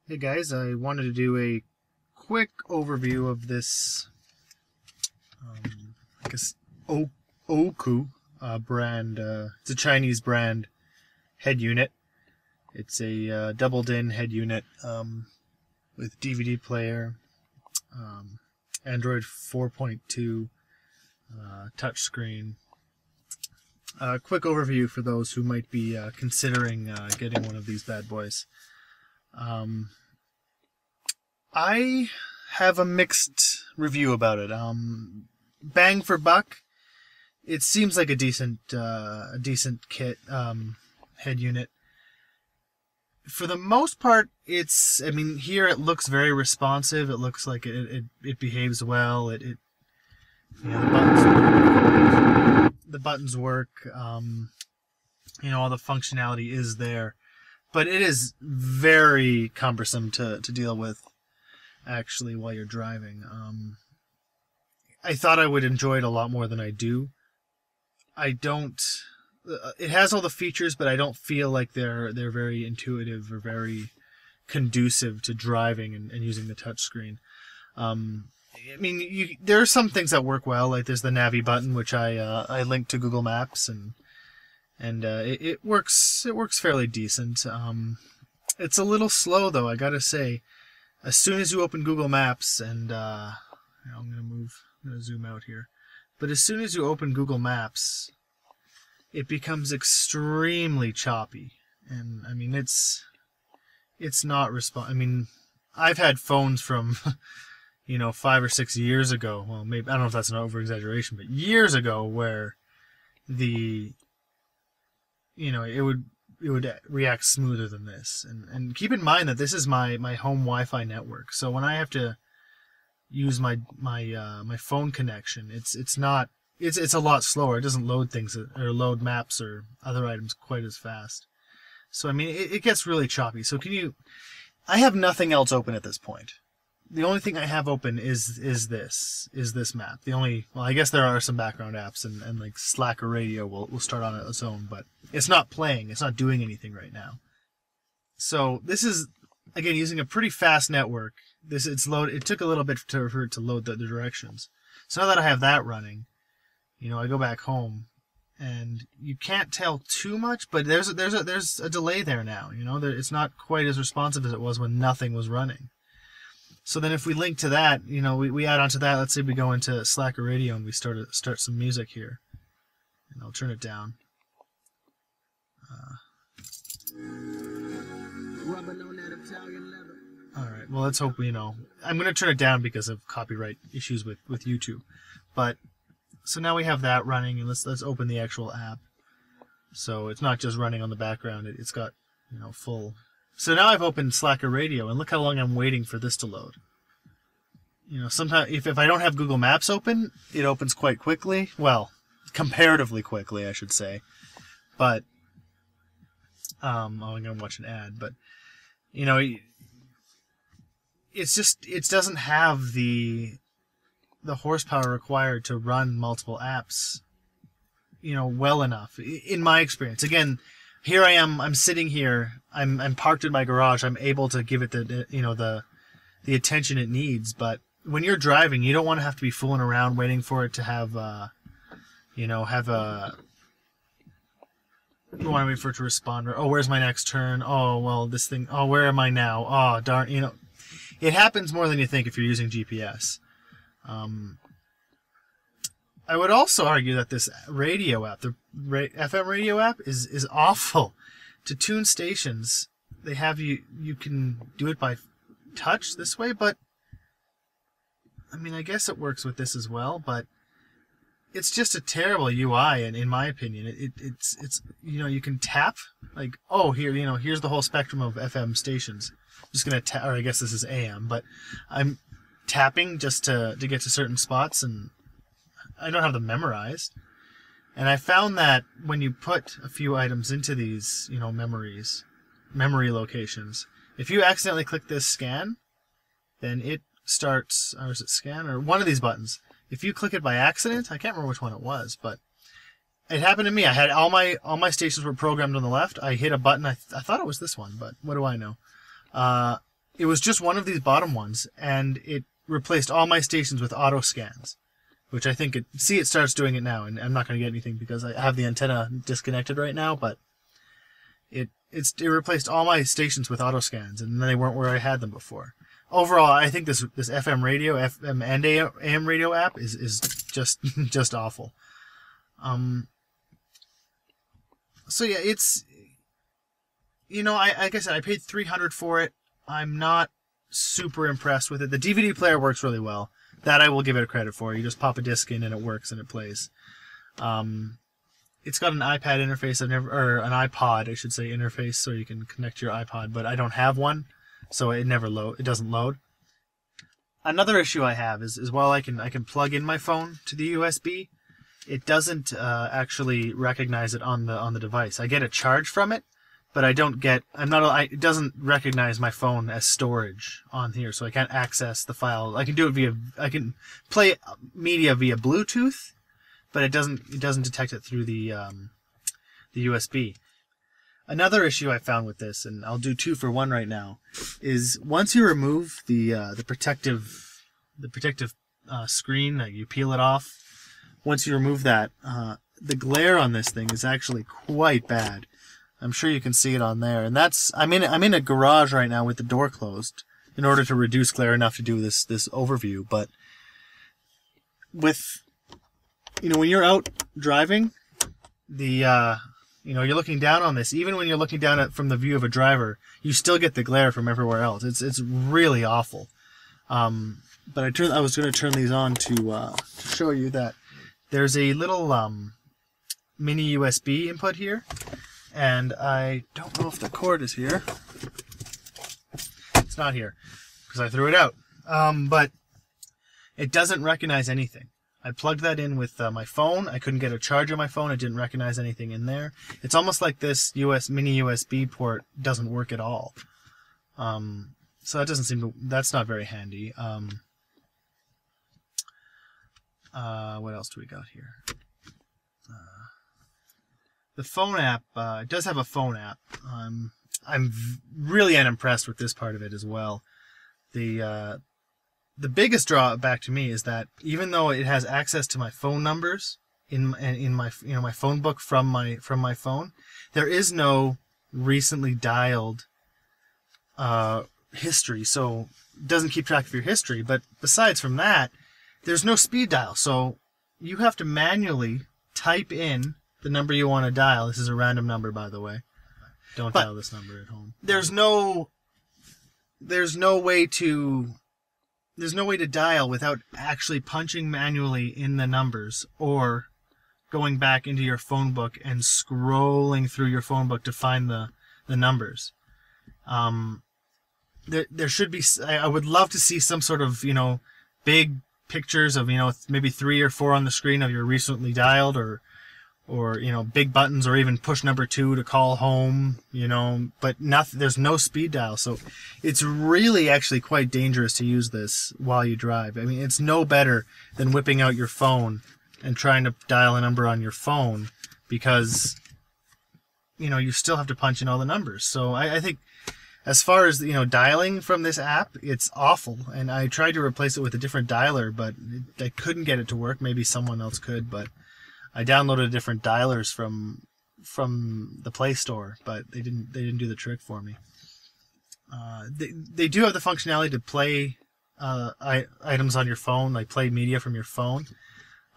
Hey guys, I wanted to do a quick overview of this, I guess, OUKU brand. It's a Chinese brand head unit. It's a double-din head unit with DVD player, Android 4.2, touchscreen. Quick overview for those who might be considering getting one of these bad boys. I have a mixed review about it. Bang for buck, it seems like a decent kit, head unit. For the most part, I mean, here it looks very responsive. It looks like it behaves well. You know, the buttons work. You know, all the functionality is there. But it is very cumbersome to deal with, actually, while you're driving. I thought I would enjoy it a lot more than I do. I don't... It has all the features, but I don't feel like they're very intuitive or very conducive to driving and using the touchscreen. I mean, there are some things that work well, like there's the Navi button, which I linked to Google Maps, and it works fairly decent. It's a little slow though, I gotta say. As soon as you open Google Maps, and I'm gonna zoom out here, but as soon as you open Google Maps, it becomes extremely choppy, and I mean it's not I mean, I've had phones from 5 or 6 years ago. Well, maybe I don't know if that's an over exaggeration, but years ago, where it would react smoother than this. And keep in mind that this is my home Wi-Fi network. So when I have to use my phone connection, it's a lot slower. It doesn't load things or load maps or other items quite as fast. So I mean, it gets really choppy. So I have nothing else open at this point. The only thing I have open is this map. Well, I guess there are some background apps, and like Slacker Radio will start on its own, but it's not playing. It's not doing anything right now. So this is, again, using a pretty fast network. It took a little bit for it to load the directions. So now that I have that running, I go back home, and you can't tell too much, but there's a delay there now. It's not quite as responsive as it was when nothing was running. So then if we link to that, we add on to that. Let's say we go into Slacker Radio and we start some music here. And I'll turn it down. Alright, well, let's hope, I'm going to turn it down because of copyright issues with YouTube. But, so now we have that running, and let's open the actual app. So it's not just running on the background, it's got, full... So now I've opened Slacker Radio, and look how long I'm waiting for this to load. Sometimes if I don't have Google Maps open, it opens quite quickly. Well, comparatively quickly, I should say. But I'm gonna watch an ad. But it doesn't have the horsepower required to run multiple apps, well enough, in my experience. Again, here I am. I'm sitting here. I'm parked in my garage. I'm able to give it the attention it needs. But when you're driving, you don't want to have to be fooling around waiting for it to have you want to wait for it to respond, or where's my next turn? Oh well, this thing. Oh, where am I now? Oh darn. It happens more than you think if you're using GPS. I would also argue that this radio app, the FM radio app, is awful. To tune stations, they have you can do it by touch this way, but I mean, I guess it works with this as well, but it's just a terrible UI, and in my opinion, it's you can tap, like, oh, here, here's the whole spectrum of FM stations. I'm just gonna tap, or I guess this is AM, but I'm tapping just to get to certain spots, and I don't have them memorized. And I found that when you put a few items into these, memory locations, if you accidentally click this scan, then it starts, or is it scan, or one of these buttons. If you click it by accident, I can't remember which one it was, but it happened to me. I had all my stations were programmed on the left. I hit a button. I thought it was this one, but what do I know? it was just one of these bottom ones, and it replaced all my stations with auto scans, which I think it starts doing it now, and I'm not going to get anything because I have the antenna disconnected right now, but it replaced all my stations with auto scans, and they weren't where I had them before. Overall, I think this FM and AM radio app is just awful. So yeah, it's, like I said, I paid $300 for it. I'm not super impressed with it. The DVD player works really well. That I will give it a credit for. You just pop a disc in and it works and it plays. It's got an iPad interface. Or an iPod, I should say, interface, so you can connect your iPod. But I don't have one, so it doesn't load. Another issue I have is while I can plug in my phone to the USB, it doesn't actually recognize it on the device. I get a charge from it, but it doesn't recognize my phone as storage on here, so I can't access the file. I can play media via Bluetooth, but it doesn't detect it through the USB. Another issue I found with this, and I'll do 2 for 1 right now, is once you remove the protective screen, you peel it off. Once you remove that, the glare on this thing is actually quite bad. I'm sure you can see it on there, and I'm in a garage right now with the door closed in order to reduce glare enough to do this overview. But with when you're out driving, you're looking down on this. Even when you're looking down at from the view of a driver, you still get the glare from everywhere else. It's really awful. But I was going to turn these on to show you that there's a little mini USB input here, and I don't know if the cord is here. It's not here because I threw it out. But it doesn't recognize anything. I plugged that in with my phone. I couldn't get a charge on my phone. It didn't recognize anything in there. It's almost like this mini USB port doesn't work at all. So that's not very handy. What else do we got here? The phone app, it does have a phone app. I'm really unimpressed with this part of it as well. The biggest drawback to me is that even though it has access to my phone numbers in my my phone book from my phone, there is no recently dialed history, so it doesn't keep track of your history. But besides from that, there's no speed dial, so you have to manually type in the number you want to dial. This is a random number, by the way. Don't dial this number at home. There's no way to dial without actually punching manually in the numbers or going back into your phone book and scrolling through your phone book to find the numbers. There should be. I would love to see some sort of big pictures of maybe 3 or 4 on the screen of your recently dialed, or big buttons, or even push number 2 to call home, but nothing. There's no speed dial, so it's really actually quite dangerous to use this while you drive. I mean, it's no better than whipping out your phone and trying to dial a number on your phone, because you still have to punch in all the numbers. So I think as far as dialing from this app, it's awful, and I tried to replace it with a different dialer, but I couldn't get it to work. Maybe someone else could, but I downloaded different dialers from the Play Store, but they didn't do the trick for me. They do have the functionality to play items on your phone, like play media from your phone.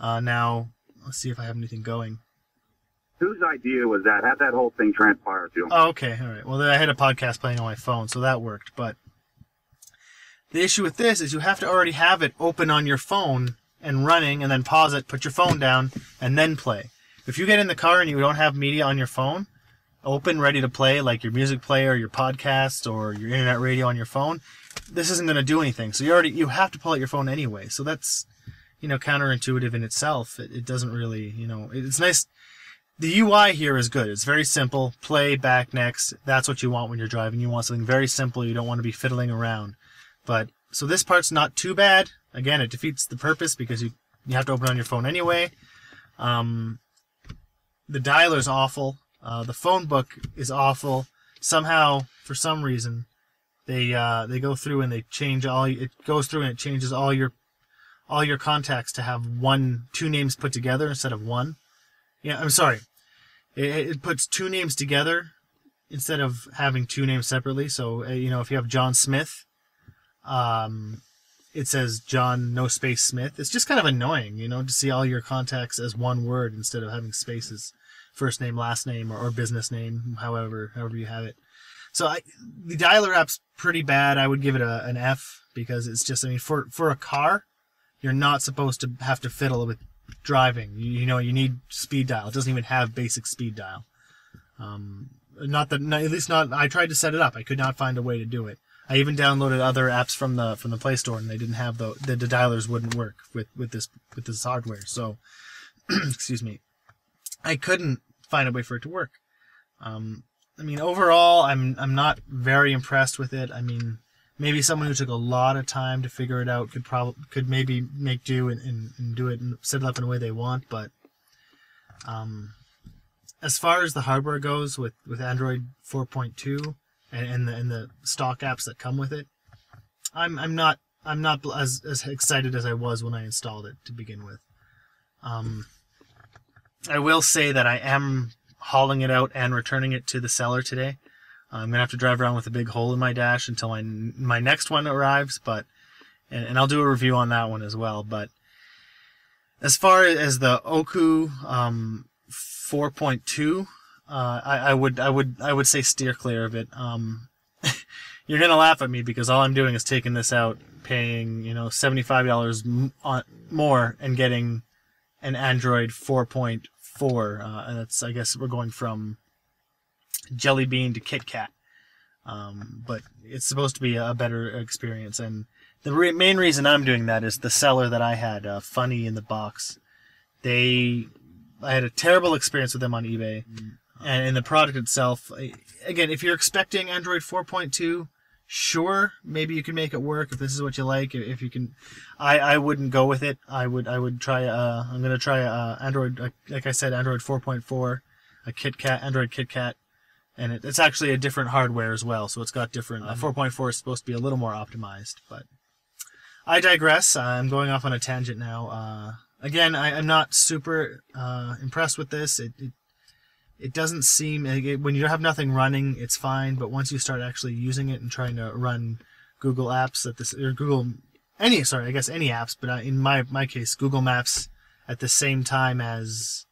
Now, let's see if I have anything going. Whose idea was that? How'd that whole thing transpire to him? Oh, okay, all right. Well, I had a podcast playing on my phone, so that worked. But the issue with this is you have to already have it open on your phone and running, and then pause it, put your phone down, and then play. If you get in the car and you don't have media on your phone open, ready to play, like your music player, your podcast, or your internet radio on your phone, this isn't going to do anything. So you have to pull out your phone anyway. So that's counterintuitive in itself. It doesn't really, it's nice. The UI here is good. It's very simple. Play, back, next. That's what you want when you're driving. You want something very simple. You don't want to be fiddling around. So this part's not too bad. Again, it defeats the purpose because you have to open it on your phone anyway. The dialer's awful. The phone book is awful. Somehow, for some reason, They go through and they change it goes through and it changes all your contacts to have two names put together instead of one. Yeah, I'm sorry. It puts two names together instead of having two names separately. So, if you have John Smith, it says John no space Smith. It's just kind of annoying, to see all your contacts as one word instead of having spaces. First name, last name, or business name, however you have it. So the dialer app's pretty bad. I would give it an F, because it's just, for a car, you're not supposed to have to fiddle with driving. You need speed dial. It doesn't even have basic speed dial. I tried to set it up. I could not find a way to do it. I even downloaded other apps from the Play Store, and they didn't have the dialers wouldn't work with this hardware. So, excuse me, I couldn't find a way for it to work. Overall, I'm not very impressed with it. Maybe someone who took a lot of time to figure it out could maybe make do and do it and set it up in a way they want. But as far as the hardware goes with Android 4.2 and the stock apps that come with it, I'm not as excited as I was when I installed it to begin with. I will say that I am hauling it out and returning it to the seller today. I'm going to have to drive around with a big hole in my dash until my next one arrives, and I'll do a review on that one as well. But as far as the OUKU 4.2, I would say steer clear of it. You're going to laugh at me because all I'm doing is taking this out, paying $75 more and getting an Android 4.4, and that's, I guess we're going from Jelly Bean to Kit Kat, but it's supposed to be a better experience. And the main reason I'm doing that is the seller that I had, Funny in the Box. I had a terrible experience with them on eBay, and in the product itself, again, if you're expecting Android 4.2, sure, maybe you can make it work if this is what you like. If you can, I wouldn't go with it. I would try. I'm gonna try Android, like I said, Android 4.4, Android Kit Kat, and it's actually a different hardware as well. So it's got different. 4.4 is supposed to be a little more optimized, but I digress. I'm going off on a tangent now. Again, I'm not super impressed with this. It doesn't seem, when you have nothing running, it's fine, but once you start actually using it and trying to run Google apps any apps, but in my case, Google Maps at the same time as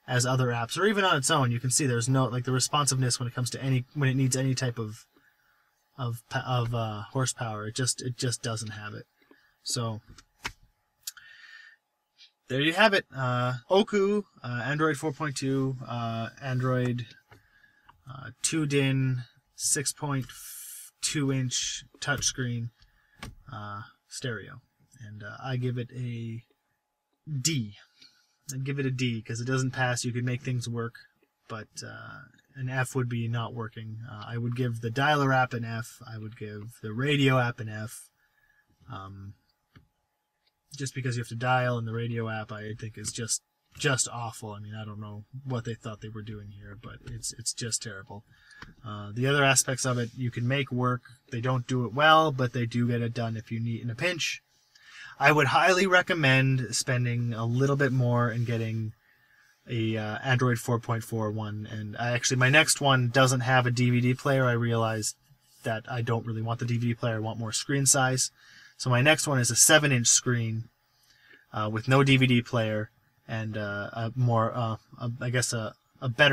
other apps, or even on its own, you can see there's no, the responsiveness when it comes to when it needs any type of horsepower, it just doesn't have it. So there you have it. OUKU, Android 4.2, Android 2DIN 6.2-inch touchscreen stereo. And I give it a D. I'd give it a D because it doesn't pass. You could make things work, but an F would be not working. I would give the dialer app an F. I would give the radio app an F. Just because you have to dial, and the radio app I think is just awful. I don't know what they thought they were doing here, but it's just terrible. The other aspects of it you can make work. They don't do it well, but they do get it done if you need in a pinch. I would highly recommend spending a little bit more and getting a Android 4.4 one. And my next one doesn't have a DVD player. I realized that I don't really want the DVD player. I want more screen size. So my next one is a 7-inch screen with no DVD player and a better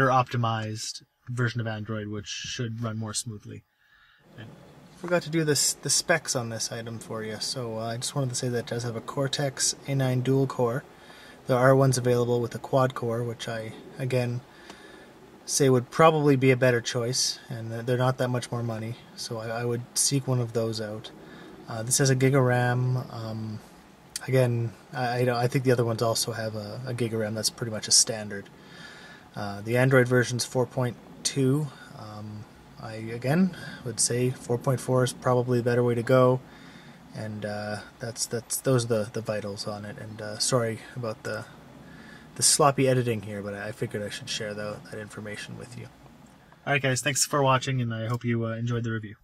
optimized version of Android, which should run more smoothly. And forgot to do the specs on this item for you, so I just wanted to say that it does have a Cortex A9 dual core. There are ones available with a quad core, which I, again, say would probably be a better choice, and they're not that much more money, so I would seek one of those out. This has a gig of RAM. Again, I think the other ones also have a gig of RAM. That's pretty much a standard. The Android version's 4.2. I again would say 4.4 is probably the better way to go, and those are the vitals on it. And sorry about the sloppy editing here, but I figured I should share that information with you. All right, guys, thanks for watching, and I hope you enjoyed the review.